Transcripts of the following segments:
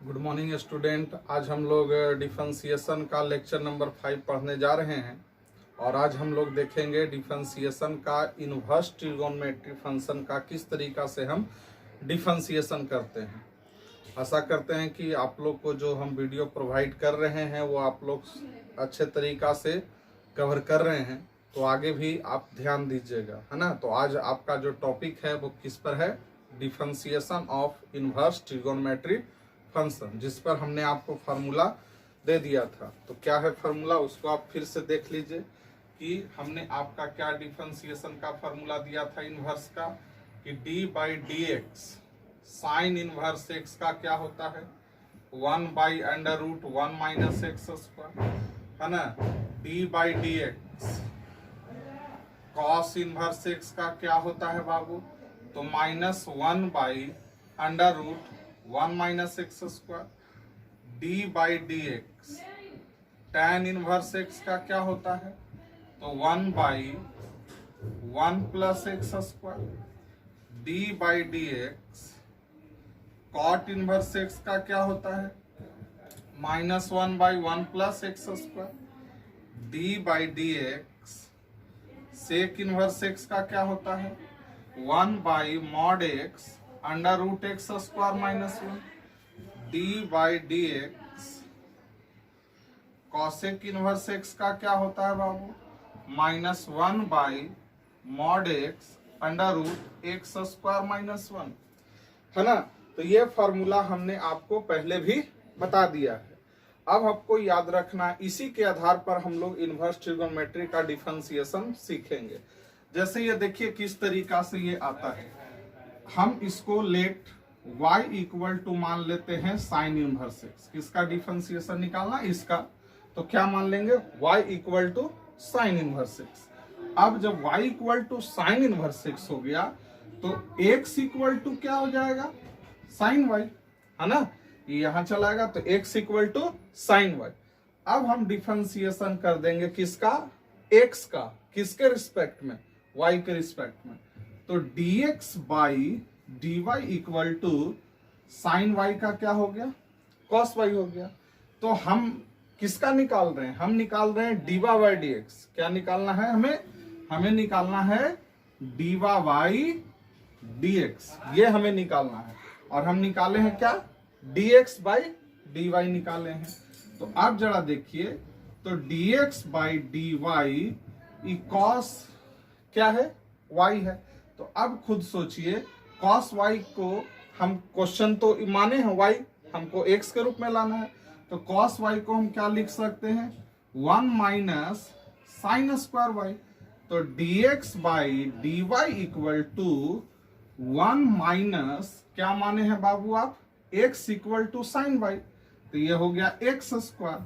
Good morning student. आज हम लोग डिफरेंशिएशन का लेक्चर नंबर 5 पढ़ने जा रहे हैं और आज हम लोग देखेंगे डिफरेंशिएशन का इनवर्स ट्रिगोनोमेट्री फंक्शन का किस तरीका से हम डिफरेंशिएशन करते हैं। आशा करते हैं कि आप लोग को जो हम वीडियो प्रोवाइड कर रहे हैं वो आप लोग अच्छे तरीका से कवर कर रहे हैं, तो आगे भी आप ध्यान दीजिएगा, है ना। तो आज आपका जो टॉपिक है वो किस पर है, differentiation of inverse trigonometry function, जिस पर हमने आपको फार्मूला दे दिया था। तो क्या है फार्मूला, उसको आप फिर से देख लीजिए कि हमने आपका क्या डिफरेंशिएशन का फार्मूला दिया था इनवर्स का, कि D by d x sign inverse x का क्या होता है 1/√1 माइनस एक्स स्क्वायर, है ना। D by d x cos inverse x का क्या होता है बाबू, तो -1/√1 minus x square. D by d x tan inverse x का क्या होता है, तो 1/1 plus x square. D by d x cot inverse x का क्या होता है, -1/1 plus x square. D by d x sec inverse x का क्या होता है, 1/mod(x) √x square -1। D by d x cosec inverse x का क्या होता है बाबू, -1/mod(x) √x स्क्वायर -1, है ना। तो ये फार्मूला हमने आपको पहले भी बता दिया है। अब आपको याद रखना, इसी के आधार पर हम लोग इनवर्स ट्रिगोनोमेट्री का डिफरेंशिएशन सीखेंगे। जैसे ये देखिए किस तरीका से ये आता है, हम इसको लेट y इक्वल टू मान लेते हैं साइन इनवर्स एक्स। किसका डिफरेंशिएशन निकालना, इसका। तो क्या मान लेंगे, y equal to sine inverse x. अब जब y equal to sine inverse x हो गया तो x इक्वल टू क्या हो जाएगा, साइन y, है ना। ये यहां चलाएगा तो x equal to sine y। अब हम डिफरेंशिएशन कर देंगे किसका, x का, किसके रिस्पेक्ट में, y के रिस्पेक्ट में। तो dx by dy equal to sine y का क्या हो गया, cos y हो गया। तो हम किसका निकाल रहे हैं, हम निकाल रहे हैं dy बाई dx। क्या निकालना है हमें निकालना है dy बाई dx, ये हमें निकालना है। और हम निकाले हैं क्या, dx बाई dy निकाले हैं। तो आप जरा देखिए, तो dx बाई dy cos क्या है, y है। तो अब खुद सोचिए, cos y को हम क्वेश्चन तो माने हैं y, हमको x के रूप में लाना है। तो cos y को हम क्या लिख सकते हैं, 1 माइनस साइन स्क्वायर y। तो dx by dy equal to 1 minus क्या माने हैं बाबू आप, x equal to sine y। तो ये हो गया x स्क्वायर।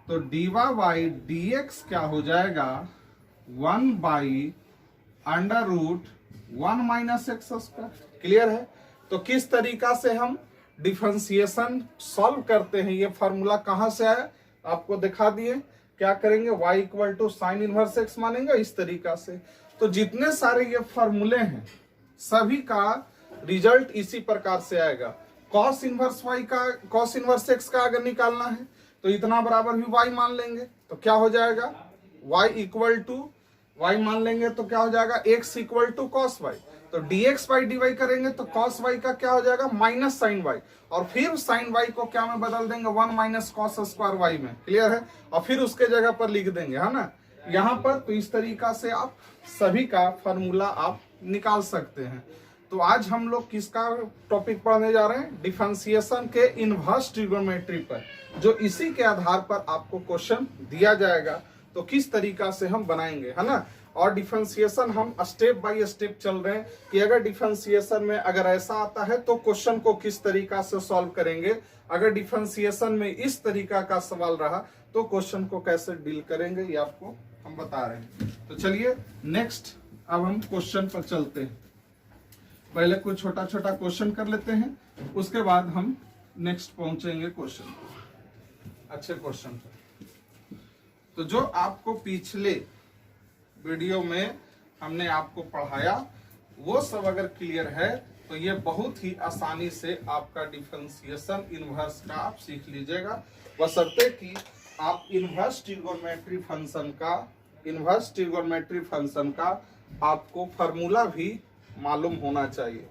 तो dy बाई dx क्या हो जाएगा, 1/√1 माइनस एक्स स्क्वायर। क्लियर है। तो किस तरीका से हम डिफरेंशिएशन सॉल्व करते हैं, ये फार्मूला कहां से आया आपको दिखा दिए। क्या करेंगे, y equal to sine inverse x मानेंगे इस तरीका से। तो जितने सारे ये फार्मूले हैं सभी का रिजल्ट इसी प्रकार से आएगा। cos इनवर्स y का, cos इनवर्स x का अगर निकालना है तो इतना बराबर भी y मान लेंगे तो क्या हो जाएगा, y इक्वल टू y मान लेंगे तो क्या हो जाएगा, x equal to cos y। तो dx बाई dy करेंगे तो cos y का क्या हो जाएगा, माइनस साइन y। और फिर साइन y को क्या में बदल देंगे, 1 माइनस cos स्क्वायर y में। क्लियर है। और फिर उसके जगह पर लिख देंगे, है ना, यहाँ पर। तो इस तरीका से आप सभी का फार्मूला आप निकाल सकते हैं। तो आज हम लोग किसका टॉपिक पढ़ने जा रहे हैं, डिफरेंशिएशन के इनवर्स ट्रिगोनोमेट्री पर, जो इसी के आधार पर आपको क्वेश्चन दिया जाएगा। तो किस तरीका से हम बनाएंगे, है ना। और डिफरेंशिएशन हम स्टेप बाय स्टेप चल रहे हैं कि अगर डिफरेंशिएशन में अगर ऐसा आता है तो क्वेश्चन को किस तरीका से सॉल्व करेंगे, अगर डिफरेंशिएशन में इस तरीका का सवाल रहा तो क्वेश्चन को कैसे डील करेंगे, ये आपको हम बता रहे हैं। तो चलिए नेक्स्ट अब हम क्वेश्चन पर चलते हैं। पहले कुछ छोटा छोटा क्वेश्चन कर लेते हैं, उसके बाद हम नेक्स्ट पहुंचेंगे क्वेश्चन, अच्छे क्वेश्चन पर। तो जो आपको पिछले वीडियो में हमने आपको पढ़ाया वो सब अगर क्लियर है तो ये बहुत ही आसानी से आपका डिफरेंशिएशन इनवर्स का आप सीख लीजिएगा, बशर्ते कि आप इनवर्स ट्रिगोनोमेट्री फंक्शन का आपको फार्मूला भी मालूम होना चाहिए,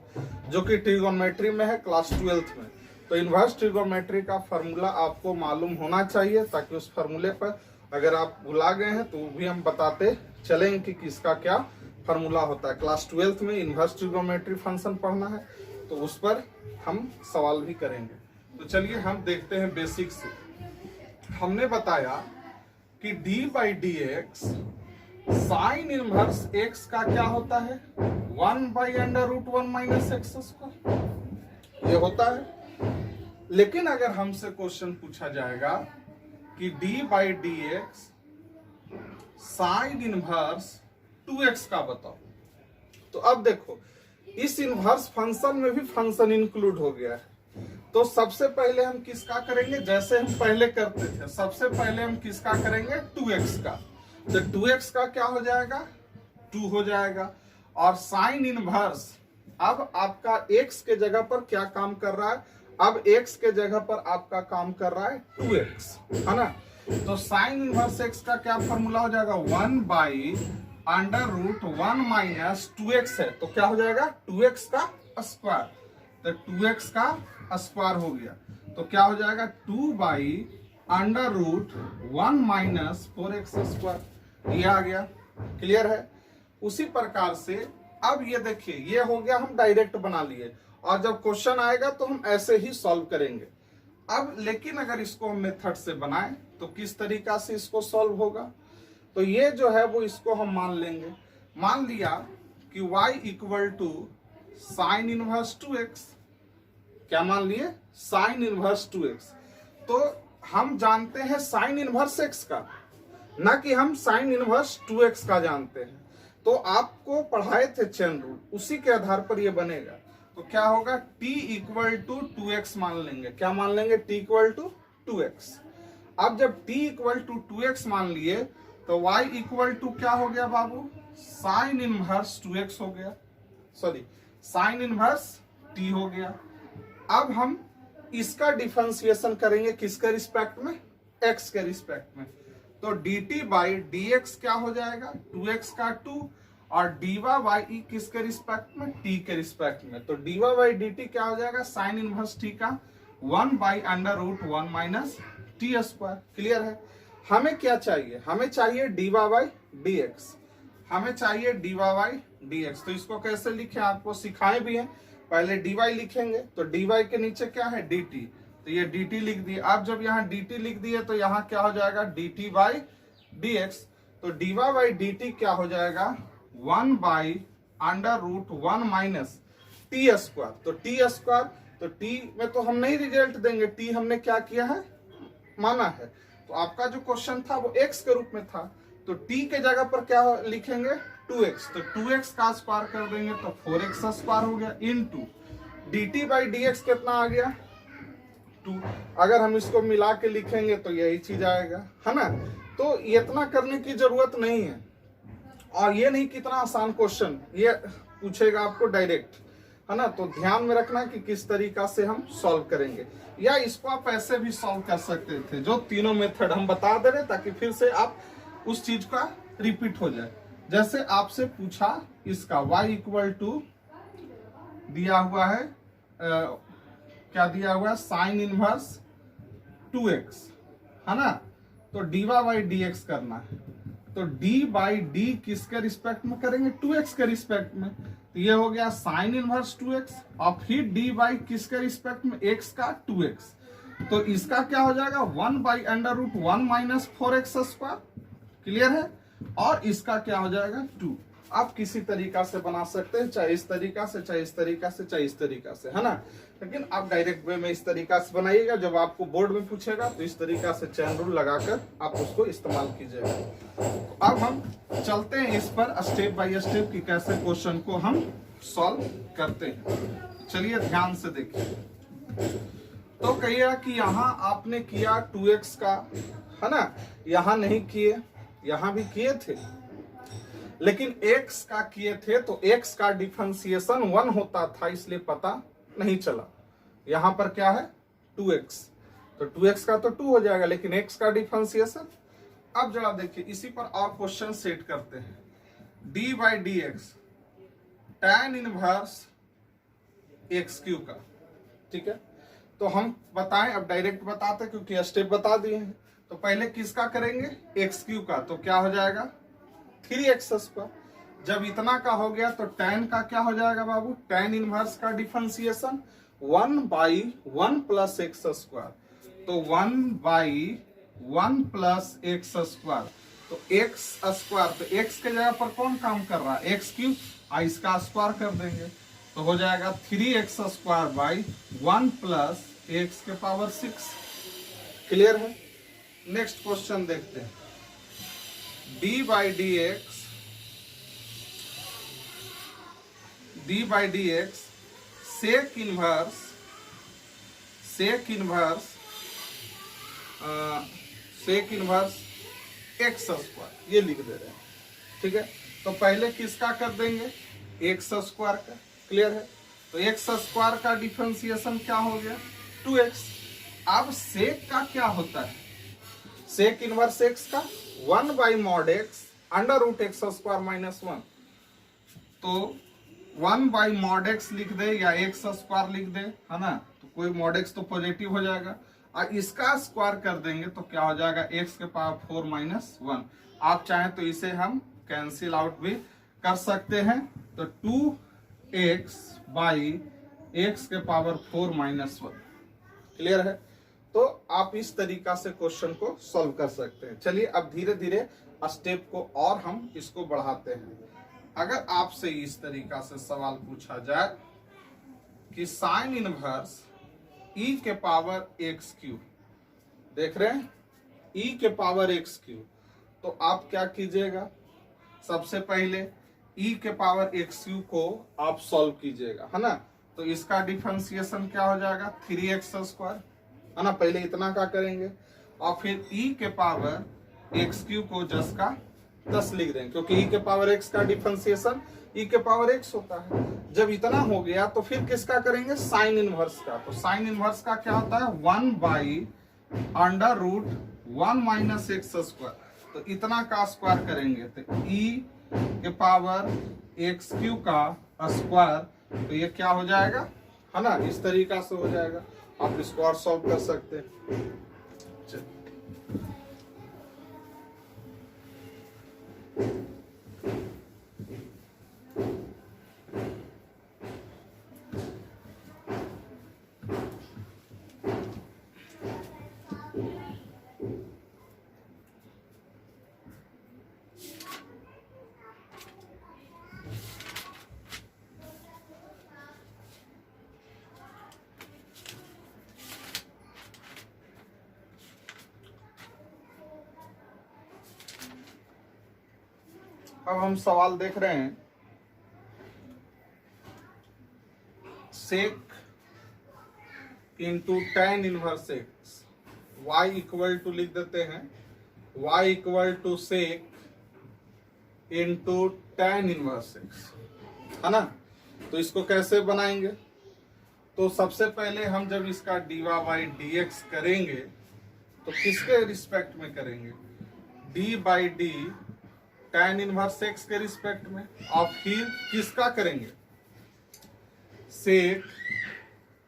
जो कि ट्रिगोनोमेट्री में है क्लास 12th में। तो इनवर्स ट्रिगोनोमेट्री का फार्मूला आपको मालूम होना चाहिए, ताकि उस फार्मूले पर अगर आप भुला गए हैं तो भी हम बताते चलेंगे कि किसका क्या फार्मूला होता है। क्लास 12th में इनवर्स ट्रिगोनोमेट्री फंक्शन पढ़ना है, तो उस पर हम सवाल भी करेंगे। तो चलिए हम देखते हैं बेसिक से। हमने बताया कि D by d x sign inverse x का क्या होता है, 1/√1 माइनस एक्स स्क्वायर, ये होता है। लेकिन अगर हमसे क्वेश्चन पूछा जाएगा कि D by d x sign inverse 2x का बताओ, तो अब देखो इस इनवर्स फंक्शन में भी फंक्शन इंक्लूड हो गया है। तो सबसे पहले हम किसका करेंगे, जैसे हम पहले करते थे, सबसे पहले हम किसका करेंगे, 2x का। तो 2x का क्या हो जाएगा, 2 हो जाएगा। और साइन इनवर्स अब आपका x के जगह पर क्या काम कर रहा है, अब x के जगह पर आपका काम कर रहा है 2x, है ना। तो साइन इनवर्स x का क्या फॉर्मूला हो जाएगा, 1/√1 माइनस 2x है, तो क्या हो जाएगा 2x का स्क्वायर। तो 2x का स्क्वायर हो गया, तो क्या हो जाएगा 2/√1 माइनस 4x स्क्वायर, ये आ गया। क्लियर है। उसी प्रकार से अब ये देखिए, ये हो गया, हम डायरेक्ट बना लिए, और जब क्वेश्चन आएगा तो हम ऐसे ही सॉल्व करेंगे। अब लेकिन अगर इसको हम मेथड से बनाएं तो किस तरीका से इसको सॉल्व होगा, तो ये जो है वो इसको हम मान लेंगे। मान लिया कि y equal to sine inverse 2x, क्या मान लिए, साइन इनवर्स 2x। तो हम जानते हैं साइन इनवर्स x का, ना कि हम साइन इनवर्स 2x का जानते हैं। तो आपको पढ़ाए थे चेन रूल, उसी के आधार पर ये बनेगा। तो क्या होगा, t इक्वल टू 2x मान लेंगे, क्या मान लेंगे, t इक्वल टू 2x। अब जब t इक्वल टू 2x मान लिए तो y इक्वल टू क्या हो गया बाबू, साइन इनवर्स 2x हो गया, सॉरी साइन इनवर्स t हो गया। अब हम इसका डिफरेंशिएशन करेंगे किसके रिस्पेक्ट में, x के रिस्पेक्ट में। तो dt बाई dx क्या हो जाएगा, 2x का 2, और dy बाई e किसके रिस्पेक्ट में, t के रिस्पेक्ट में। तो dy बाई dt क्या हो जाएगा, साइन इनवर्स t का 1/√1 माइनस t स्क्वायर। क्लियर है। हमें क्या चाहिए, हमें चाहिए dy बाई dx, हमें चाहिए dy बाई dx। तो इसको कैसे लिखे आपको सिखाए भी हैं, पहले dy लिखेंगे, तो dy के नीचे क्या है, dt, तो ये dt लिख दिए। अब जब यहाँ dt लिख दिए तो यहाँ क्या हो जाएगा, dt बाई dx। तो dy बाई dt क्या हो जाएगा, 1/√1 माइनस t स्क्वायर। तो t स्क्वायर, तो t में तो हम नहीं रिजल्ट देंगे, t हमने क्या किया है, माना है। तो आपका जो क्वेश्चन था वो x के रूप में था, तो t के जगह पर क्या लिखेंगे, 2x। तो 2x का स्क्वायर कर देंगे तो 4x स्क्वायर हो गया, इनटू dt बाई dx कितना आ गया, 2। अगर हम इसको मिला के लिखेंगे तो यही चीज आएगा, है ना। तो इतना करने की जरूरत नहीं है, और ये नहीं कितना आसान क्वेश्चन ये पूछेगा आपको डायरेक्ट, है ना। तो ध्यान में रखना कि किस तरीका से हम सॉल्व करेंगे, या इसको आप ऐसे भी सॉल्व कर सकते थे, जो तीनों मेथड हम बता दे रहे, ताकि फिर से आप उस चीज का रिपीट हो जाए। जैसे आपसे पूछा इसका y इक्वल टू दिया हुआ है, क्या दिया हुआ है, साइन इनवर्स 2x, है ना। तो dy बाई dx करना है, तो d बाई d किसके रिस्पेक्ट में करेंगे, 2x के रिस्पेक्ट में। तो ये हो गया साइन इनवर्स 2x, और फिर d बाई किसके रिस्पेक्ट में, x का 2x। तो इसका क्या हो जाएगा, 1/√1 माइनस 4x स्क्वायर। क्लियर है। और इसका क्या हो जाएगा, 2। आप किसी तरीका से बना सकते हैं, चाहे इस तरीका से, चाहे इस तरीका से, चाहे इस तरीका से, है ना। लेकिन आप डायरेक्ट वे में इस तरीका से बनाइएगा, जब आपको बोर्ड में पूछेगा तो इस तरीका से चैन रूल लगाकर आप उसको इस्तेमाल कीजिएगा। तो अब हम चलते हैं इस पर स्टेप बाय स्टेप कि कैसे क्वेश्चन को हम सॉल्व करते हैं। चलिए ध्यान से देखिए। तो कहिएगा कि यहाँ आपने किया 2x का, है ना, यहाँ नहीं किए, यहाँ भी किए थे, लेकिन x का किए थे तो x का डिफरेंशिएशन 1 होता था, इसलिए पता नहीं चला। यहां पर क्या है 2x, तो 2x का तो 2 हो जाएगा, लेकिन x का डिफरेंशिएशन। अब जरा देखिए इसी पर और क्वेश्चन सेट करते हैं। d by d x tan inverse x Q का, ठीक है। तो हम बताएं, अब डायरेक्ट बताते क्योंकि स्टेप बता दिए हैं। तो पहले किसका करेंगे, एक्स क्यू का, तो क्या हो जाएगा 3x²। जब इतना का हो गया तो tan का क्या हो जाएगा बाबू, tan इनवर्स का डिफरेंशिएशन 1/1 प्लस x², तो 1/1 प्लस x², तो x², तो x के जगह पर कौन काम कर रहा है, x³ इसका स्क्वायर कर देंगे तो हो जाएगा 3x² 1 प्लस x⁶। क्लियर है। नेक्स्ट क्वेश्चन देखते हैं। d by d x sec inverse x², ये लिख दे रहे हैं, ठीक है। तो पहले किसका कर देंगे, x² का। क्लियर है। तो x² का डिफरेंशिएशन क्या हो गया 2x। अब सेक का क्या होता है, सेक इनवर्स x का 1/mod x √ x² - 1, तो 1/mod x लिख दे या x² लिख दे, है ना, तो कोई mod x तो पॉजिटिव हो जाएगा और इसका स्क्वायर कर देंगे तो क्या हो जाएगा x⁴ - 1। आप चाहें तो इसे हम कैंसिल आउट भी कर सकते हैं, तो 2x बाई x⁴ - 1। क्लियर है। तो आप इस तरीका से क्वेश्चन को सॉल्व कर सकते हैं। चलिए अब धीरे धीरे स्टेप को और हम इसको बढ़ाते हैं। अगर आपसे इस तरीका से सवाल पूछा जाए कि साइन इनवर्स e⁻x³, देख रहे हैं e⁻x³, तो आप क्या कीजिएगा, सबसे पहले e⁻x³ को आप सॉल्व कीजिएगा, है ना। तो इसका डिफरेंशिएशन क्या हो जाएगा 3x², है ना। पहले इतना का करेंगे और फिर e⁻x³ को 10 का 10 लिख देंगे, क्योंकि e⁻x का डिफरेंशिएशन e⁻x होता है। जब इतना हो गया तो फिर किसका करेंगे, साइन इनवर्स का। तो साइन इनवर्स का क्या होता है 1/√1 - x², तो इतना का स्क्वायर करेंगे तो e⁻x³ का स्क्वायर, तो ये क्या हो जाएगा, है ना, इस तरीका से हो जाएगा। आप इसको और सॉल्व कर सकते हैं। अब हम सवाल देख रहे हैं, sec into tan inverse x, y equal to लिख देते हैं y equal to sec into tan inverse x, है ना। तो इसको कैसे बनाएंगे, तो सबसे पहले हम जब इसका dy/dx करेंगे तो किसके रिस्पेक्ट में करेंगे, d/d tan इनवर्स x के रिस्पेक्ट में, और फिर किसका करेंगे, सेक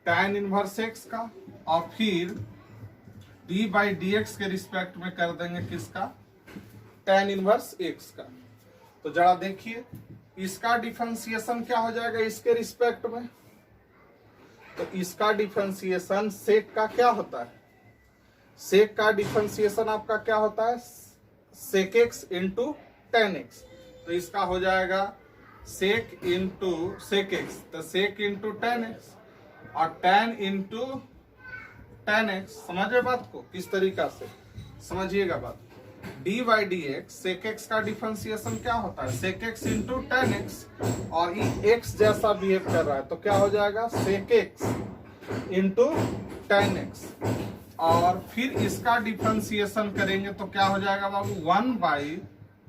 tan इनवर्स x का, और फिर d/dx के रिस्पेक्ट में कर देंगे किसका, tan इनवर्स x का। तो जरा देखिए इसका डिफरेंशिएशन क्या हो जाएगा इसके रिस्पेक्ट में, तो इसका डिफरेंशिएशन सेक का क्या होता है, सेक का डिफरेंशिएशन आपका क्या होता है सेक x इंटू tan x, तो इसका हो जाएगा सेक इंटू सेक x, तो सेक इंटू tan x और tan इंटू tan x। समझे बात को, किस तरीका से समझिएगा बात। d/dx सेक x का डिफरेंशिएशन क्या होता है सेक x इंटू tan x, और ये x जैसा बिहेव कर रहा है तो क्या हो जाएगा सेक x इंटू tan x, और फिर इसका डिफरेंशिएशन करेंगे तो क्या हो जाएगा बाबू 1/√1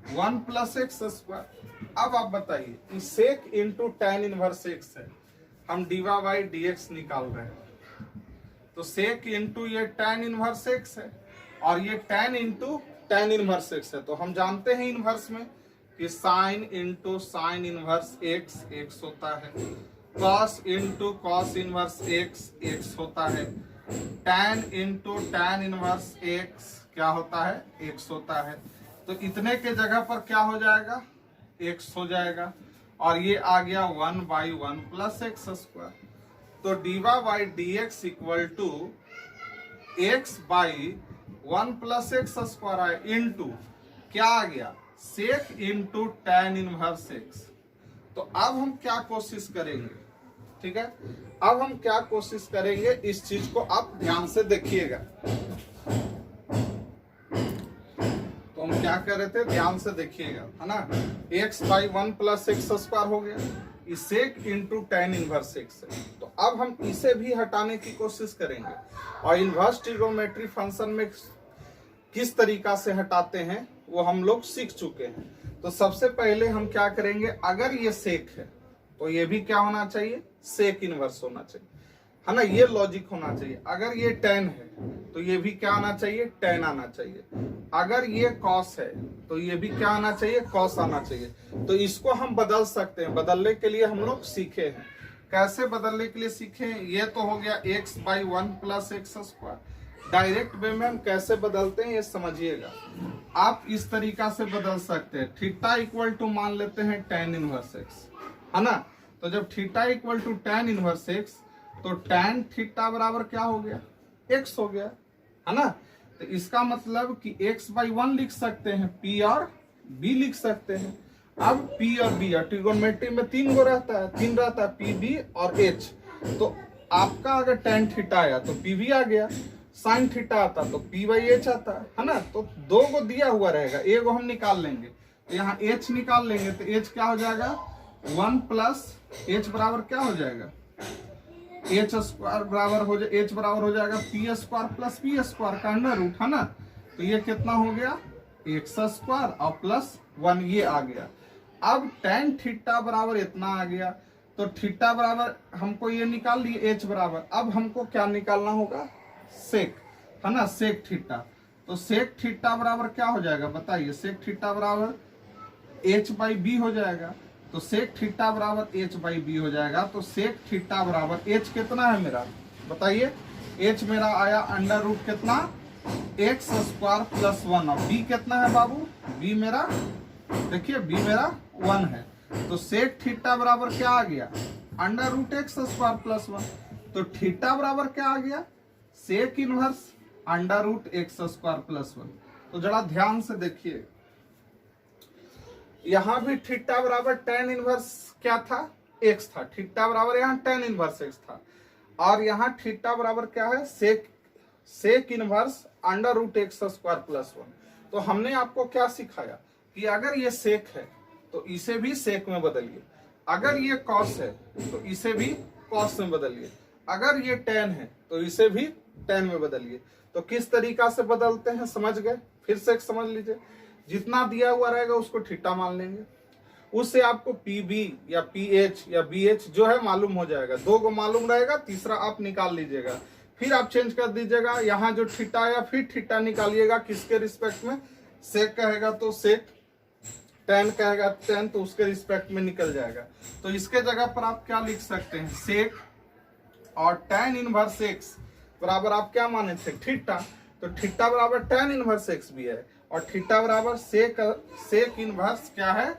1 प्लस एक्स स्क्वायर। अब आप बताइए कि सेक इंटू टेन इनवर्स एक्स है, हम डीवा बाई डी एक्स निकाल रहे हैं, तो सेक इंटू ये टेन इनवर्स एक्स है और ये ten into ten inverse x है। तो हम जानते हैं इनवर्स में कि sine into sine inverse x x होता है, cos into cos inverse x x होता है, tan into tan inverse x क्या होता है, एक्स होता है। तो इतने के जगह पर क्या हो जाएगा, एक्स हो जाएगा और ये आ गया 1/1 प्लस एक्स स्क्वायर। तो dy by d x equal to x by 1 plus x square है इंटू क्या आ गया, sec into tan inverse x. तो अब हम क्या कोशिश करेंगे, ठीक है, अब हम क्या कोशिश करेंगे, इस चीज को आप ध्यान से देखिएगा। तो हम क्या कर रहे थे, ध्यान से देखिएगा, है ना। X by 1 plus x square हो गया, sec into ten inverse x है। तो अब हम इसे भी हटाने की कोशिश करेंगे और इनवर्स ट्रिग्नोमेट्री फंक्शन में किस तरीका से हटाते हैं वो हम लोग सीख चुके हैं। तो सबसे पहले हम क्या करेंगे, अगर ये सेक है तो ये भी क्या होना चाहिए, सेक इनवर्स होना चाहिए, है ना, ये लॉजिक होना चाहिए। अगर ये टेन है तो ये भी क्या आना चाहिए, टेन आना चाहिए। अगर ये कॉस है तो ये भी क्या आना चाहिए, कॉस आना चाहिए। तो इसको हम बदल सकते हैं, बदलने के लिए हम लोग सीखे हैं। कैसे बदलने के लिए सीखे हैं, ये तो हो गया x by 1 plus x square. Direct way में हम कैसे बदलते हैं ये समझिएगा। आप इस तरीका से बदल सकते हैं, थीटा इक्वल टू मान लेते हैं टेन इनवर्स एक्स, है ना। तो जब theta equal to tan inverse x तो टेन थीटा बराबर क्या हो गया, एक्स हो गया, है ना। तो इसका मतलब कि एक्स बाई 1 लिख सकते हैं, पी और बी लिख सकते हैं। अब पी और बी, ट्रिगोनोमेट्री में 3 गो रहता है, 3 रहता है, पी बी और एच। तो आपका अगर टेन थीटा आया तो पी बी आ गया, साइन थीटा आता तो पी बाई एच आता है ना। तो 2 को दिया हुआ रहेगा, एगो हम निकाल लेंगे, तो यहाँ एच निकाल लेंगे तो एच क्या हो जाएगा, 1 प्लस एच बराबर क्या हो जाएगा, एच स्क्वायर बराबर हो जाए, एच बराबर हो जाएगा P square plus P square का अंडर रूट, है ना। तो ये कितना हो गया, एक्स स्क्वायर और प्लस 1 ये आ गया। अब टेन थीटा बराबर इतना आ गया, तो थीटा बराबर हमको ये निकाल लिए एच बराबर। अब हमको क्या निकालना होगा, सेक, है ना, सेक थीटा। तो सेक थीटा बराबर क्या हो जाएगा बताइए, सेक थीटा बराबर एच बाई बी हो जाएगा। तो सेक थीटा बराबर एच बाई बी हो जाएगा। तो सेक थीटा बराबर एच कितना है मेरा बताइए, एच मेरा आया अंडर रूट कितना, एक्स स्क्वायर प्लस 1 और बी कितना है बाबू, बी मेरा देखिए बी मेरा 1 है। तो सेक थीटा बराबर क्या आ गया, under root x square plus 1। तो थीटा बराबर क्या आ गया, sec inverse under root x square plus 1। तो जरा ध्यान से देखिए, यहां भी थीटा बराबर टेन इनवर्स क्या था, एक्स था, थीटा बराबर यहाँ टेन इनवर्स एक्स था, और यहाँ थीटा बराबर क्या है, sec inverse under root x square plus 1। तो हमने आपको क्या सिखाया कि अगर ये सेक है तो इसे भी सेक में बदलिए, अगर ये कॉस है तो इसे भी कॉस में बदलिए, अगर ये टेन है तो इसे भी टेन में बदलिए। तो किस तरीका से बदलते हैं समझ गए, फिर से समझ लीजिए। जितना दिया हुआ रहेगा उसको थीटा मान लेंगे, उससे आपको पी बी या पी एच या बी एच जो है मालूम हो जाएगा। 2 को मालूम रहेगा, तीसरा आप निकाल लीजिएगा, फिर आप चेंज कर दीजिएगा। यहाँ जो थीटा आया फिर थीटा निकालिएगा, किसके रिस्पेक्ट में, सेक कहेगा तो सेक, टेन कहेगा टेन तो उसके रिस्पेक्ट में निकल जाएगा। तो इसके जगह पर आप क्या लिख सकते हैं, सेक और टेन इनवर्स एक्स बराबर आप क्या माने थे, थीटा। तो थीटा बराबर टेन इनवर्स एक्स भी है और थीटा बराबर सेक इनवर्स क्या है,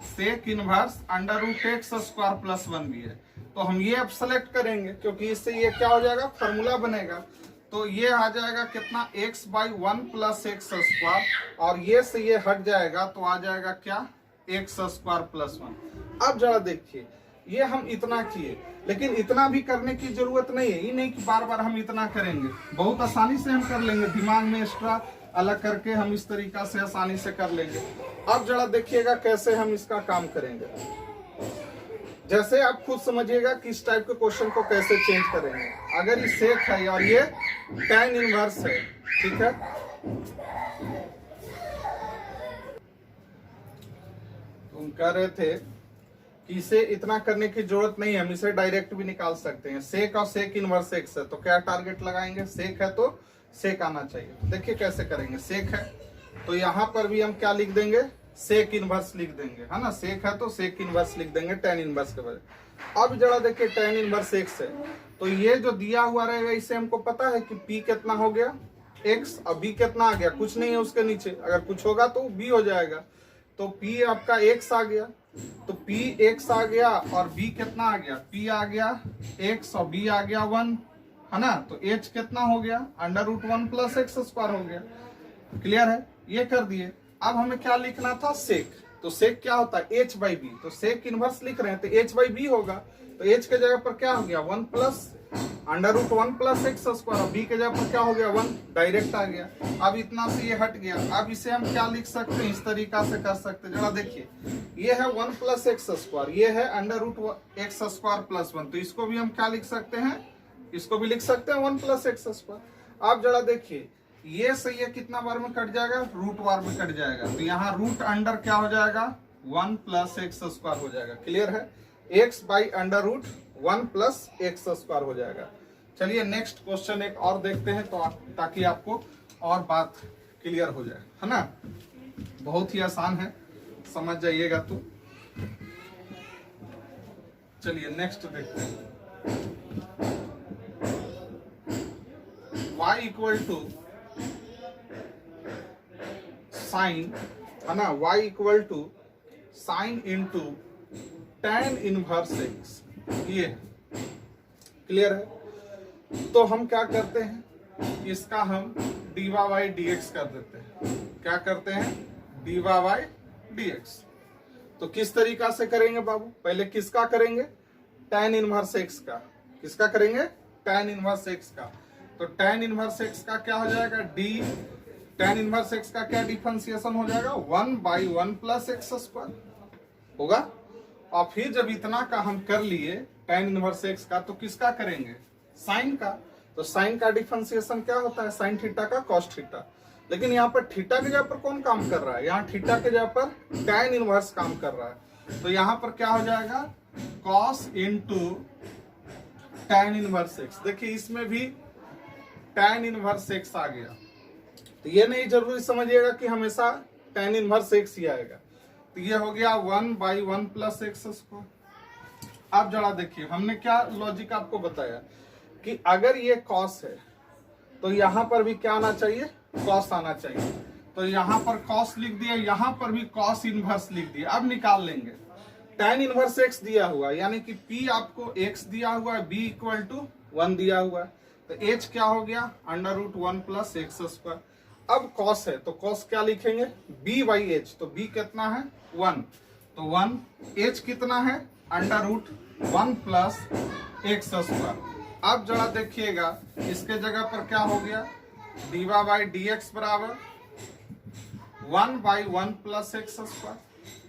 sec inverse under root x square plus 1 भी है। तो हम ये अब सेलेक्ट करेंगे क्योंकि इससे ये क्या हो जाएगा, फॉर्मूला बनेगा। तो ये आ जाएगा कितना, x by 1 plus x square, और ये से ये हट जाएगा तो आ जाएगा क्या, एक्स स्क्वायर प्लस 1। अब जरा देखिए, ये हम इतना किए, लेकिन इतना भी करने की जरूरत नहीं है, ये नहीं कि बार बार हम इतना करेंगे, बहुत आसानी से हम कर लेंगे, दिमाग में एक्स्ट्रा अलग करके हम इस तरीका से आसानी से कर लेंगे। अब जरा देखिएगा कैसे हम इसका काम करेंगे, जैसे आप खुद समझिएगा कि इस टाइप के क्वेश्चन को कैसे चेंज करेंगे। अगर ये सेक है और ये टेन इनवर्स है, ठीक है, तुम कह रहे थे कि इसे इतना करने की जरूरत नहीं है, हम इसे डायरेक्ट भी निकाल सकते हैं। सेक और सेक इनवर्स एक्स है तो क्या टारगेट लगाएंगे, सेक है तो सेक आना चाहिए। तो देखिए कैसे करेंगे, सेक है तो यहाँ पर भी हम क्या लिख देंगे, सेक इनवर्स लिख देंगे, है ना। सेक है तो सेक इनवर्स लिख देंगे टेन इनवर्स के बजाय। अब जरा देखिए टेन इनवर्स एक्स है तो ये जो दिया हुआ रहेगा इसे हमको पता है कि पी कितना हो गया एक्स, और बी कितना आ गया, कुछ नहीं है उसके नीचे, अगर कुछ होगा तो बी हो जाएगा। तो पी आपका एक्स आ गया, तो पी एक्स आ गया और बी कितना आ गया, पी आ गया एक्स और बी आ गया 1, है ना। तो एच कितना हो गया, √1 + x² हो गया। क्लियर है, ये कर दिए। अब हमें क्या लिखना था, सेक। तो सेक क्या होता है, h/b। तो सेक इनवर्स लिख रहे हैं तो h/b होगा। तो h के जगह पर क्या हो गया 1 + √1 + x², और b के जगह पर क्या हो गया 1, डायरेक्ट आ गया। अब इतना से ये हट गया। अब इसे हम क्या लिख सकते हैं, इस तरीका से कर सकते हैं। जरा देखिए ये है 1 + x², ये है √x² + 1। तो इसको भी हम क्या लिख सकते हैं, इसको भी लिख सकते हैं 1 + x²। अब जरा देखिए ये सही है, कितना बार में कट जाएगा, रूट बार में कट जाएगा। तो यहाँ रूट अंडर क्या हो जाएगा 1 + x² हो जाएगा। क्लियर है, x/√1 + x² हो जाएगा। चलिए नेक्स्ट क्वेश्चन एक और देखते हैं तो ताकि आपको और बात क्लियर हो जाए, है ना। बहुत ही आसान है, समझ जाइएगा। तो चलिए नेक्स्ट देखते हैं। y = साइन, है ना, y = sine into tan inverse x, ये क्लियर है। तो हम क्या करते हैं, इसका हम dy/dx कर देते हैं। क्या करते हैं, dy/dx। तो किस तरीका से करेंगे बाबू, पहले किसका करेंगे, tan इनवर्स x का। किसका करेंगे, tan इनवर्स x का। तो tan इनवर्स x का क्या हो जाएगा, tan इनवर्स x का क्या डिफरेंशिएशन हो जाएगा, 1/1 + x² होगा। और फिर जब इतना का हम कर लिए tan इनवर्स x का, तो किसका करेंगे, साइन का। तो साइन का डिफरेंशिएशन क्या होता है, sin थीटा का cos थीटा। लेकिन यहाँ पर थीटा के जगह पर कौन काम कर रहा है, यहाँ थीटा के जगह पर tan इनवर्स काम कर रहा है। तो यहाँ पर क्या हो जाएगा, cos × tan इनवर्स x। देखिए इसमें भी tan इनवर्स x आ गया। तो ये नहीं जरूरी समझिएगा कि हमेशा tan इनवर्स x ही आएगा। तो ये हो गया 1/1 + x²। अब जरा देखिए हमने क्या लॉजिक आपको बताया कि अगर ये cos है तो यहाँ पर भी क्या आना चाहिए, cos आना चाहिए। तो यहाँ पर cos लिख दिया, यहाँ पर भी cos इनवर्स लिख दिया। अब निकाल लेंगे, tan इनवर्स x दिया हुआ यानी कि p आपको x दिया हुआ है, b = 1 दिया हुआ है। तो h क्या हो गया, √1 + x²। अब cos है तो cos क्या लिखेंगे, b/h। तो b कितना है 1, तो 1, h कितना है √1 + x²। अब जरा देखिएगा इसके जगह पर क्या हो गया, dy/dx = 1/1 + x²।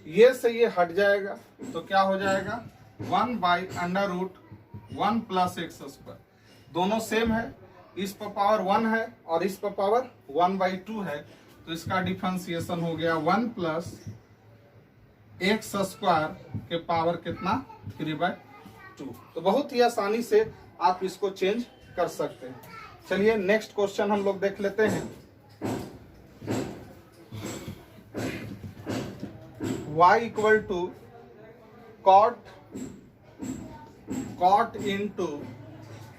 ये से ये हट जाएगा तो क्या हो जाएगा 1/√1 + x²। दोनों सेम है, इस पर पावर 1 है और इस पर पावर 1/2 है। तो इसका डिफरेंशिएशन हो गया 1 + x² के पावर कितना 3/2। तो बहुत ही आसानी से आप इसको चेंज कर सकते हैं। चलिए नेक्स्ट क्वेश्चन हम लोग देख लेते हैं। y = cot ×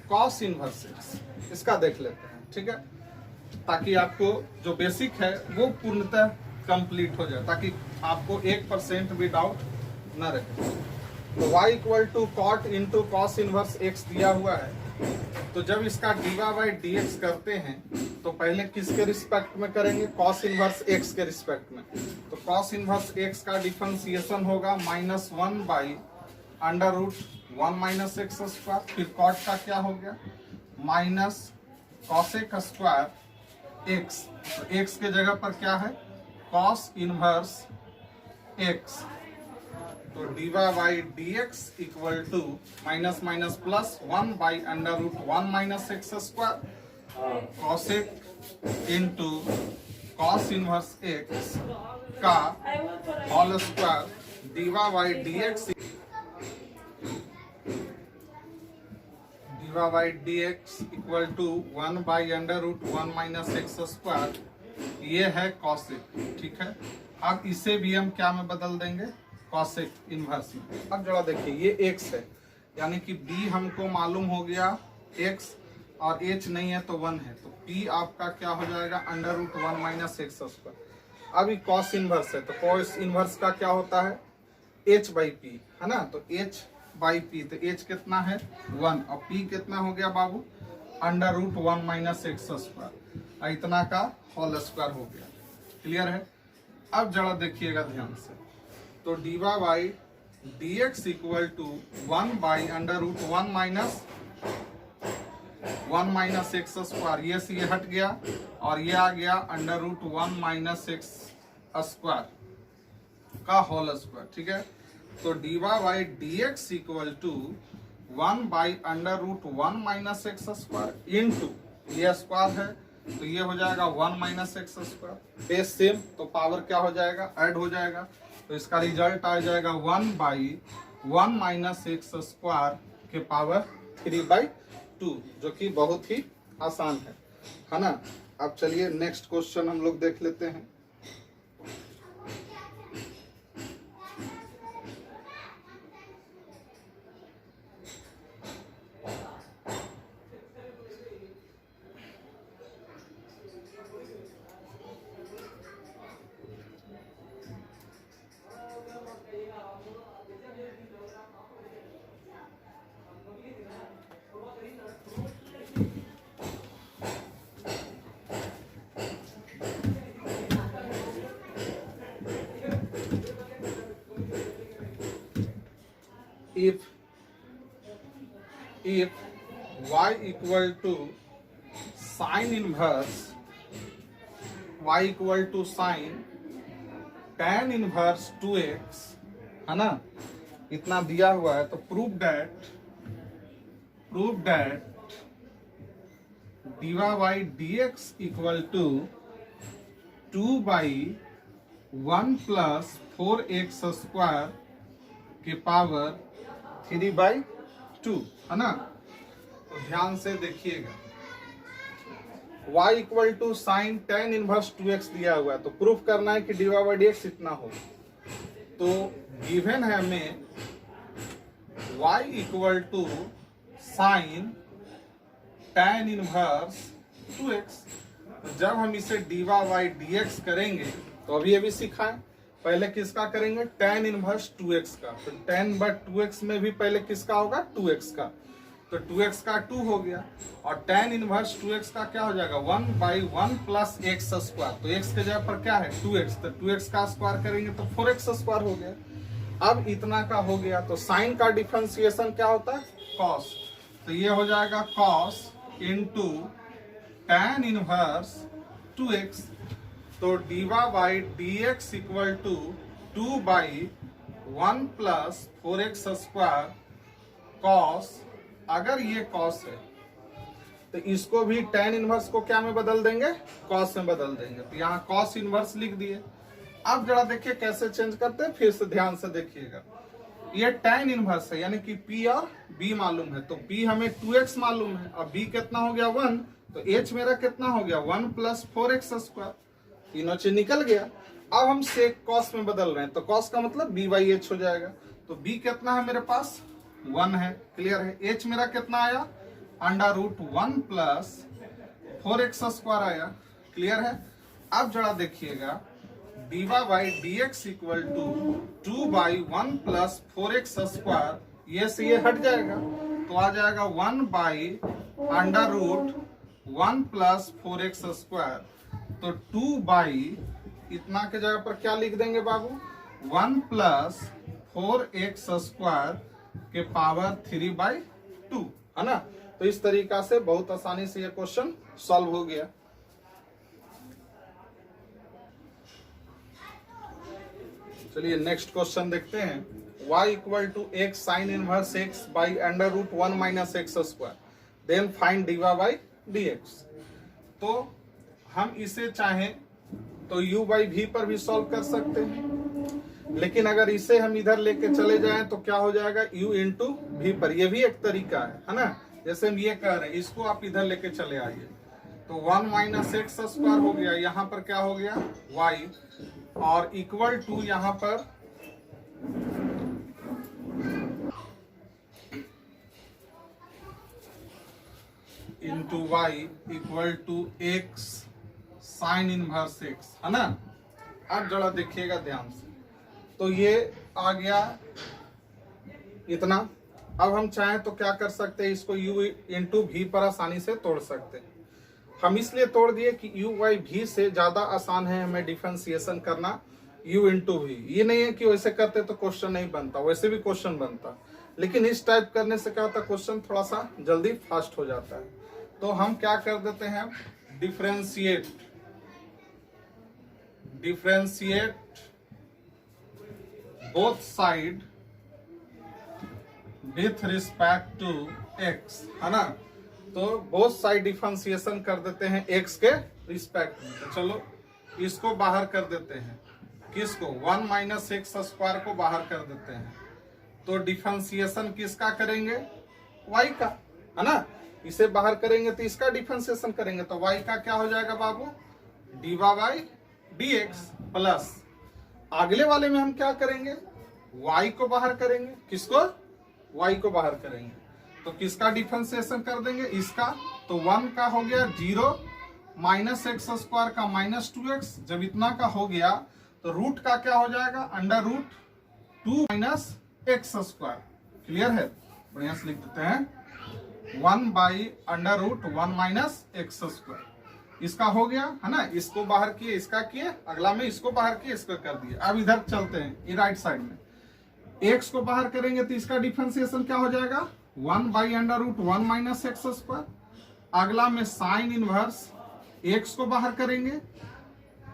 cos inverse x, इसका देख लेते हैं, ठीक है, ताकि आपको जो बेसिक है वो पूर्णतः कंप्लीट हो जाए, ताकि आपको 1% भी डाउट न रहे। तो y = cot × cos inverse x दिया हुआ है। तो जब इसका dy/dx करते हैं तो पहले किसके रिस्पेक्ट में करेंगे, cos इनवर्स x के रिस्पेक्ट में। तो cos इनवर्स x का डिफरेंशिएशन होगा -1/√1 - x²। फिर cot का क्या हो गया, -cos² x। तो x के जगह पर क्या है, cos इनवर्स x। तो dy/dx = -1/√1 - x², cosec × cos inverse x का whole square dy by d x equal to 1 by under root 1 minus x square, ये है कॉसेक। ठीक है, अब इसे भी हम क्या में बदल देंगे, कॉसेक इनवर्स में। अब जरा देखिए ये एक्स है, यानी कि बी हमको मालूम हो गया एक्स, और एच नहीं है तो 1 है, तो पी आपका क्या हो जाएगा, under root 1 minus x square. अब कॉस इनवर्स है, तो कॉस इनवर्स का क्या होता है, एच बाई पी, है ना, तो एच बाई पी, तो एच कितना है 1, और पी कितना हो गया बाबू, under root 1 minus x square, इतना का होल स्क्वायर हो गया। क्लियर है। अब जरा देखिएगा ध्यान से, तो dy by d x equal to 1 by under root 1 minus x square, ये से ये हट गया और ये आ गया under root 1 minus x square का होल स्क्वायर। ठीक है, तो dy by d x equal to 1 by under root 1 minus x square into ये स्क्वायर है, तो ये हो जाएगा 1 minus x square, base same, तो पावर क्या हो जाएगा, ऐड हो जाएगा, तो इसका रिजल्ट आ जाएगा 1 बाई 1 माइनस एक्स स्क्वायर के पावर 3/2, जो कि बहुत ही आसान है ना। अब चलिए नेक्स्ट क्वेश्चन हम लोग देख लेते हैं। If y equal to sin inverse tan inverse 2x, है ना, इतना दिया हुआ है, तो prove that dy by d x equal to 2 by 1 plus 4x square के पावर 3/2, है ना। तो ध्यान से देखिएगा, y equal to sine tan inverse 2x दिया हुआ है, तो प्रूफ करना है कि डीवा बाई डी एक्स इतना हो। तो गिवन है हमें y equal to sine tan inverse 2x, तो जब हम इसे डीवा बाई डी एक्स करेंगे, तो अभी सिखाएं, पहले किसका करेंगे, tan इनवर्स 2x का, तो tan/2x में भी पहले किसका होगा, 2x का, तो 2x का 2 हो गया, और tan इनवर्स 2x का क्या हो जाएगा, 1 बाई 1 प्लस एक्स स्क्वायर, तो x के जगह पर क्या है 2x, तो 2x का स्क्वायर करेंगे तो 4x स्क्वायर हो गया। अब इतना का हो गया, तो साइन का डिफरेंशिएशन क्या होता है, cos, तो ये हो जाएगा cos into tan inverse 2x, तो dy by d x equal to 2 by 1 plus 4x square cos, अगर ये कॉस है तो इसको भी tan इनवर्स को क्या में बदल देंगे, कॉस में बदल देंगे, तो यहाँ कॉस इनवर्स लिख दिए। अब जरा देखिए कैसे चेंज करते हैं, फिर से ध्यान से देखिएगा, ये tan इनवर्स है, यानी कि p और b मालूम है, तो p हमें 2x मालूम है, और b कितना हो गया 1, तो h मेरा कितना हो गया 1 प्लस 4x स्क्वायर, तीनों चीज निकल गया। अब हम सेक कॉस में बदल रहे हैं, तो कॉस का मतलब b बाई एच हो जाएगा, तो b कितना है मेरे पास 1 है, क्लियर है। h मेरा कितना आया under root 1 plus 4x square आया, क्लियर है। अब जरा देखिएगा, dy by d x equal to 2 by 1 plus 4x square, ये से ये हट जाएगा, तो आ जाएगा 1 by under root 1 plus 4x square, तो 2 बाई इतना के जगह पर क्या लिख देंगे बाबू, 1 प्लस 4x स्क्वायर के पावर 3/2, है ना। तो इस तरीका से बहुत आसानी से ये क्वेश्चन सॉल्व हो गया। चलिए नेक्स्ट क्वेश्चन देखते हैं, y equal to x sine inverse x by under root 1 minus x square, then find dy by d x. तो हम इसे चाहें तो u बाई वी पर भी सॉल्व कर सकते हैं, लेकिन अगर इसे हम इधर लेके चले जाएं तो क्या हो जाएगा, u इंटू भी पर। ये भी एक तरीका है ना, जैसे हम ये कह रहे हैं, इसको आप इधर लेके चले आइए तो 1 माइनस एक्स स्क्वायर हो गया, यहाँ पर क्या हो गया y, और इक्वल टू यहाँ पर into y equal to x sine inverse x, है ना। अब जरा देखिएगा ध्यान से, तो ये आ गया इतना। अब हम चाहें तो क्या कर सकते हैं, इसको u इंटू भी पर आसानी से तोड़ सकते हैं। हम इसलिए तोड़ दिए कि u बाई भी से ज्यादा आसान है हमें डिफरेंशिएशन करना u इंटू भी। ये नहीं है कि वैसे करते तो क्वेश्चन नहीं बनता, वैसे भी क्वेश्चन बनता, लेकिन इस टाइप करने से क्या होता है, क्वेश्चन थोड़ा सा जल्दी फास्ट हो जाता है। तो हम क्या कर देते हैं, differentiate both side with respect to x, है ना। तो बोथ साइड डिफरेंशिएशन कर देते हैं x के रिस्पेक्ट में। तो चलो इसको बाहर कर देते हैं, किसको, 1 माइनस एक्स स्क्वायर को बाहर कर देते हैं। तो डिफरेंशिएशन किसका करेंगे, y का, है ना। इसे बाहर करेंगे तो इसका डिफरेंशिएशन करेंगे, तो y का क्या हो जाएगा बाबू, dy बाई dx प्लस अगले वाले में हम क्या करेंगे, y को बाहर करेंगे, किसको, y को बाहर करेंगे। तो किसका डिफरेंशिएशन कर देंगे, इसका। तो 1 का हो गया 0, माइनस एक्स स्क्वायर का माइनस 2x। जब इतना का हो गया तो रूट का क्या हो जाएगा, under root 2 minus x square. Clear है, बढ़िया से लिख देते हैं, 1 by under root 1 minus x square. इसका हो गया, है ना। इसको बाहर किए, इसका किए, अगला में इसको बाहर किए, इसको कर दिए। अब इधर चलते हैं, ये राइट साइड में x को बाहर करेंगे तो इसका डिफरेंशिएशन क्या हो जाएगा, 1 by under root 1 minus x square. अगला में साइन इनवर्स x को बाहर करेंगे,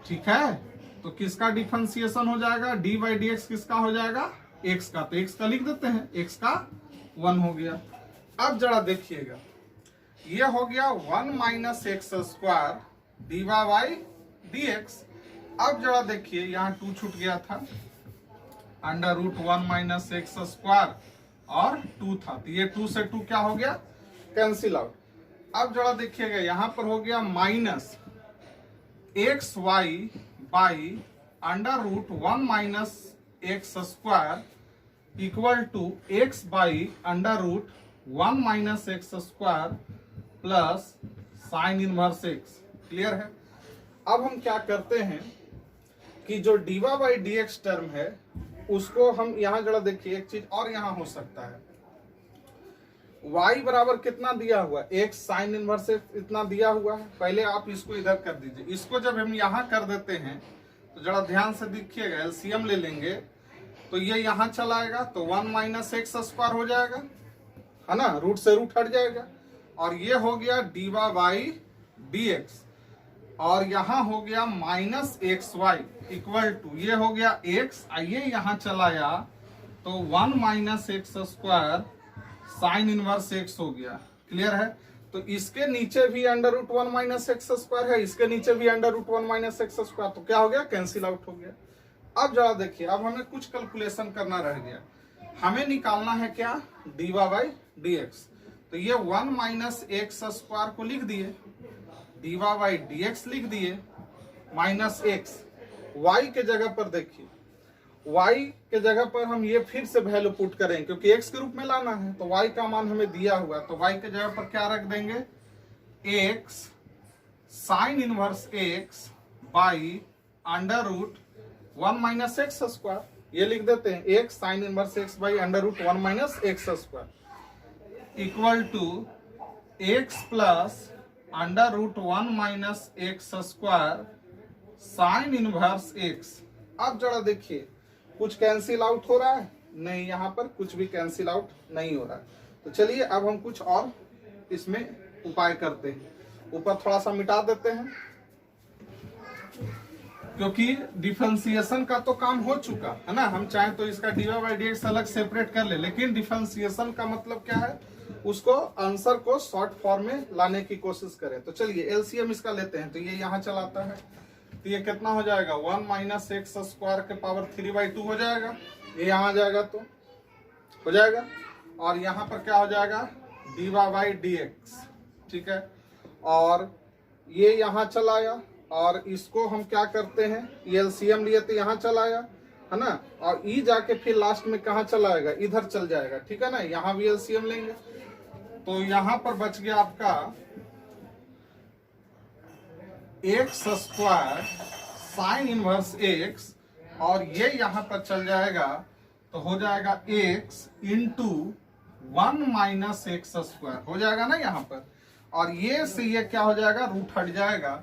ठीक है। तो किसका डिफरेंशिएशन हो जाएगा, डी बाई डी एक्स किसका हो जाएगा, x का। तो x का लिख देते हैं, x का 1 हो गया। अब जरा देखिएगा, ये हो गया 1 minus x square d by d x. अब जरा देखिए, यहाँ 2 छूट गया था, under root 1 minus x square और 2 था, तो ये 2 से 2 क्या हो गया, कैंसिल आउट। अब जरा देखिएगा, यहां पर हो गया minus x y by under root 1 minus x square equal to x by under root 1 minus x square plus sine inverse x. Clear है। अब हम क्या करते हैं कि जो d y by d x term है उसको हम यहां जरा देखिए, एक चीज और यहां हो सकता है, y बराबर कितना दिया हुआ है, x साइन इनवर्स इतना दिया हुआ है। पहले आप इसको इधर कर दीजिए। इसको जब हम यहां कर देते हैं तो जरा ध्यान से देखिएगा, एलसीएम ले लेंगे तो ये यहां चला आएगा, तो 1 माइनस एक्स स्क्वायर हो जाएगा, है ना, रूट से रूट हट जाएगा। और ये हो गया डीवा बाई डी एक्स, और यहां हो गया minus x y equal to, ये हो गया x, आइए यहां चलाया तो 1 minus x square sine inverse x हो गया। क्लियर है। तो इसके नीचे भी under root 1 minus x square है, इसके नीचे भी under root 1 minus x square, तो क्या हो गया, कैंसिल आउट हो गया। अब जरा देखिए, अब हमें कुछ कैलकुलेशन करना रह गया, हमें निकालना है क्या, डीवा बाई डी एक्स। तो ये 1 माइनस एक्स स्क्वायर को लिख दिए, डीवा बाई डी एक्स लिख दिए, माइनस एक्स, y के जगह पर देखिए, y के जगह पर हम ये फिर से वैल्यू पुट करें क्योंकि x के रूप में लाना है, तो y का मान हमें दिया हुआ, तो y के जगह पर क्या रख देंगे, x sine inverse x by under root 1 minus x square, ये लिख देते हैं, x sine inverse x by under root 1 minus x square equal to x plus under root 1 minus x square sine inverse x। अब जरा देखिए, कुछ cancel out हो रहा है, नहीं, यहां पर कुछ भी कैंसिल आउट नहीं हो रहा है। तो चलिए अब हम कुछ और इसमें उपाय करते हैं, ऊपर थोड़ा सा मिटा देते हैं क्योंकि डिफरेंशिएशन का तो काम हो चुका है ना। हम चाहें तो इसका डीवा बाई डी एक्स अलग सेपरेट कर ले, लेकिन डिफरेंशिएशन का मतलब क्या है, उसको आंसर को शॉर्ट फॉर्म में लाने की कोशिश करें। तो चलिए एलसीएम इसका लेते हैं, तो ये यहां चलाता है, तो ये कितना हो जाएगा 1 माइनस एक्स स्क्वायर के पावर 3/2 हो जाएगा। ये यहाँ आ जाएगा तो हो जाएगा, और यहाँ पर क्या हो जाएगा dy बाई dx, ठीक है। और ये यहाँ चला आया, और इसको हम क्या करते हैं ये एलसीएम लिए तो यहाँ चला आया है ना, और ई जाके फिर लास्ट में कहाँ चला आएगा इधर चल जाएगा, ठीक है ना। यहाँ भी एलसीएम लेंगे तो यहाँ पर बच गया आपका x square sine inverse x, और ये यहाँ पर चल जाएगा तो हो जाएगा x into 1 minus x square हो जाएगा ना यहाँ पर, और ये से ये क्या हो जाएगा रूट हट जाएगा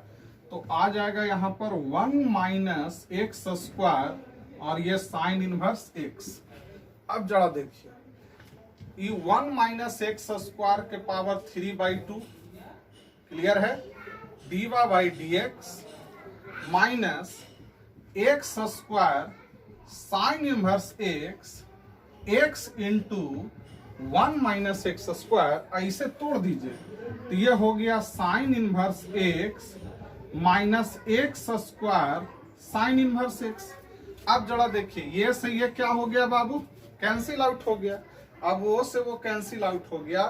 तो आ जाएगा यहाँ पर 1 माइनस एक्स स्क्वायर, और ये साइन इनवर्स एक्स। अब जरा देखिए ये 1 माइनस एक्स स्क्वायर के पावर 3/2 क्लियर है, dy by dx minus x square sine inverse x, x into 1 minus x square, ऐसे तोड़ दीजिए तो ये हो गया sign inverse x minus x square sine inverse x. अब जरा देखिए ये से ये क्या हो गया बाबू कैंसिल आउट हो गया, अब वो से वो कैंसिल आउट हो गया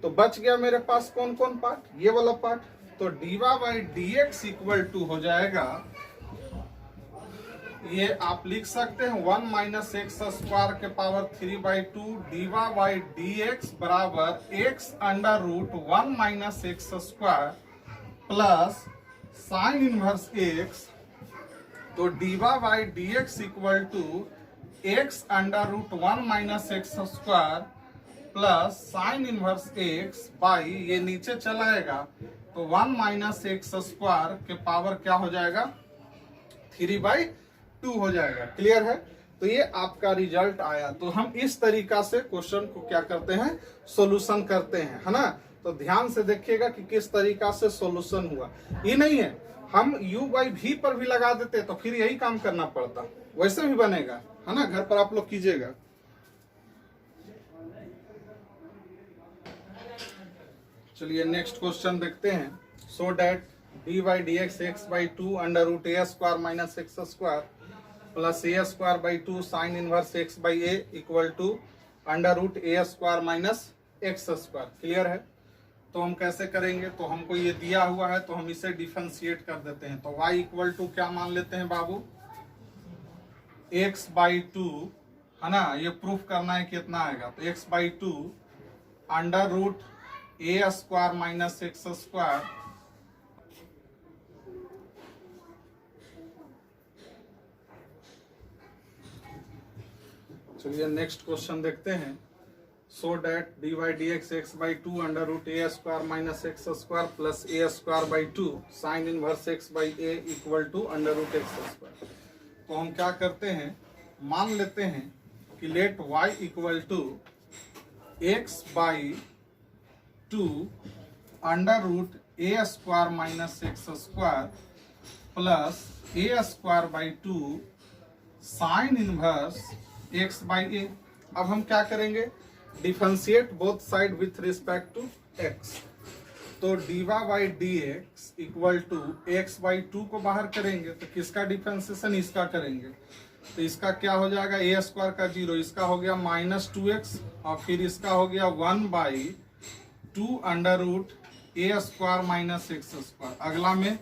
तो बच गया मेरे पास कौन कौन पार्ट, ये वाला पार्ट। तो dy by dx equal to हो जाएगा, ये आप लिख सकते हैं 1 माइनस एक्स स्क्वायर के पावर 3/2 dy बाई dx बराबर x under root 1 minus x square plus sine inverse x. तो dy by dx equal to x under root 1 minus x square plus sine inverse x by ये नीचे चलाएगा तो 1 minus x square के power क्या हो जाएगा 3/2 हो जाएगा। क्लियर है, तो ये आपका रिजल्ट आया। तो हम इस तरीका से क्वेश्चन को क्या करते हैं सॉल्यूशन करते हैं, है ना। तो ध्यान से देखिएगा कि किस तरीका से सॉल्यूशन हुआ। ये नहीं है हम u बाई v पर भी लगा देते तो फिर यही काम करना पड़ता, वैसे भी बनेगा, है ना। घर पर आप लोग कीजिएगा। चलिए नेक्स्ट क्वेश्चन देखते हैं। So that d by d x x by 2 under root a square minus x square plus a square by 2 sine inverse x by a equal to under root a square minus x square. Clear है, तो हम कैसे करेंगे, तो हमको ये दिया हुआ है तो हम इसे डिफरेंशिएट कर देते हैं। तो y इक्वल टू क्या मान लेते हैं बाबू x बाई 2, है ना। ये प्रूफ करना है कितना आएगा, तो x by 2 under root a square minus x square चलिए नेक्स्ट क्वेश्चन देखते हैं। So that d by d x x by 2 under root a square minus x square plus a square by 2 sine inverse x by a equal to under root x square. तो हम क्या करते हैं, मान लेते हैं कि let y equal to x by 2 under root a square minus x square plus a square by 2 sine inverse x by a. अब हम क्या करेंगे, differentiate both side with respect to x. तो d by d x equal to x by 2 को बाहर करेंगे तो किसका डिफरेंशिएशन, इसका करेंगे। तो इसका क्या हो जाएगा, ए स्क्वायर का 0, इसका हो गया माइनस 2x, और फिर इसका हो गया 1 by 2 under root a square minus x square. अगला में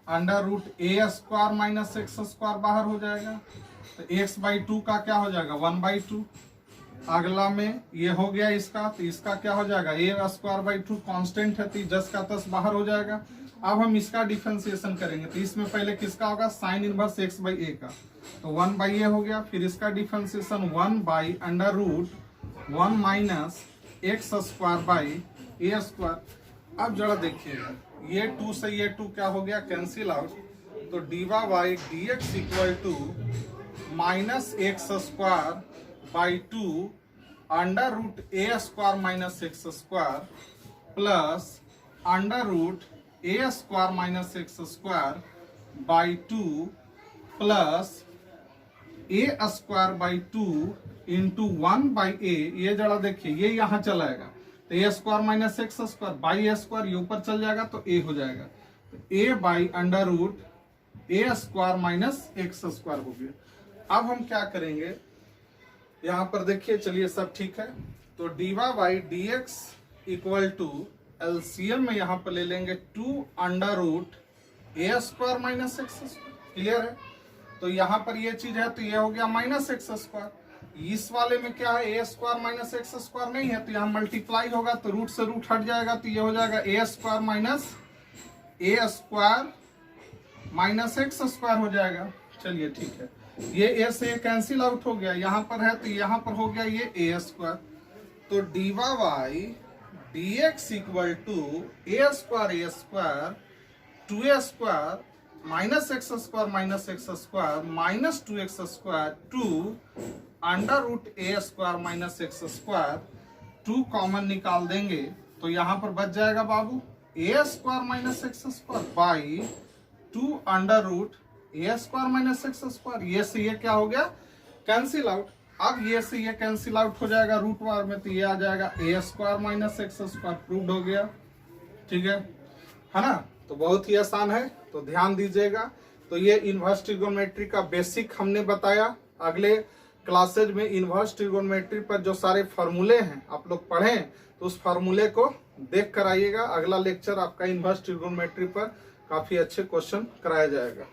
under root a square minus x square बाहर हो जाएगा तो एक्स बाई 2 का क्या हो जाएगा 1 बाई 2। अगला में ये हो गया इसका, तो इसका क्या हो जाएगा ए स्क्वायर बाई 2 कॉन्स्टेंट है तो जस का तस बाहर हो जाएगा। अब हम इसका डिफरेंशिएशन करेंगे तो इसमें पहले किसका होगा sine inverse x by a का, तो 1 बाई ए हो गया। फिर इसका differentiation 1 by under root 1 minus x square by a square. अब जरा देखिएगा ये 2 से ये 2 क्या हो गया कैंसिल आउट, तो d by d x equal to minus x square by 2 under root a square minus x square plus under root a square minus x square by 2 plus a square by 2 into 1 by a. ये जरा देखिए ये यहाँ चलाएगा तो a square minus x square by a square ये ऊपर चल जाएगा तो ए हो जाएगा, तो a by under root a square minus x square हो गया। अब हम क्या करेंगे, यहाँ पर देखिए, चलिए सब ठीक है, तो dy by d x equal to LCM में यहाँ पर ले लेंगे 2 under root a square minus x square. Clear है? तो यहाँ पर ये चीज है तो ये हो गया माइनस एक्स स्क्वायर। इस वाले में क्या है, ए स्क्वायर माइनस एक्स स्क्वायर नहीं है, तो यहाँ मल्टीप्लाई होगा तो रूट से रूट हट जाएगा, तो ये हो जाएगा a square minus A square minus x square हो जाएगा। चलिए ठीक है, ये ए से कैंसिल आउट हो गया, यहाँ पर है तो यहाँ पर हो गया ये ए स्क्वायर। तो d y d x equal to a square 2 square minus x square minus 2x square 2 under root a square minus x square, 2 common निकाल देंगे तो यहाँ पर बच जाएगा बाबू a square minus x square by 2 under root a square minus x square. ये से ये क्या हो गया, कैंसिल आउट। अब ये से ये कैंसिल आउट हो जाएगा रूट वार में, तो ये आ जाएगा a square minus x square, proved हो गया। ठीक है ना? तो बहुत ही आसान है, तो ध्यान दीजिएगा। तो ये इनवर्स ट्रिगोनोमेट्री का बेसिक हमने बताया। अगले क्लासेज में इनवर्स ट्रिगोनोमेट्री पर जो सारे फार्मूले हैं आप लोग पढ़ें, तो उस फार्मूले को देख कर आइएगा। अगला लेक्चर आपका इनवर्स ट्रिगोनोमेट्री पर काफी अच्छे क्वेश्चन कराया जाएगा।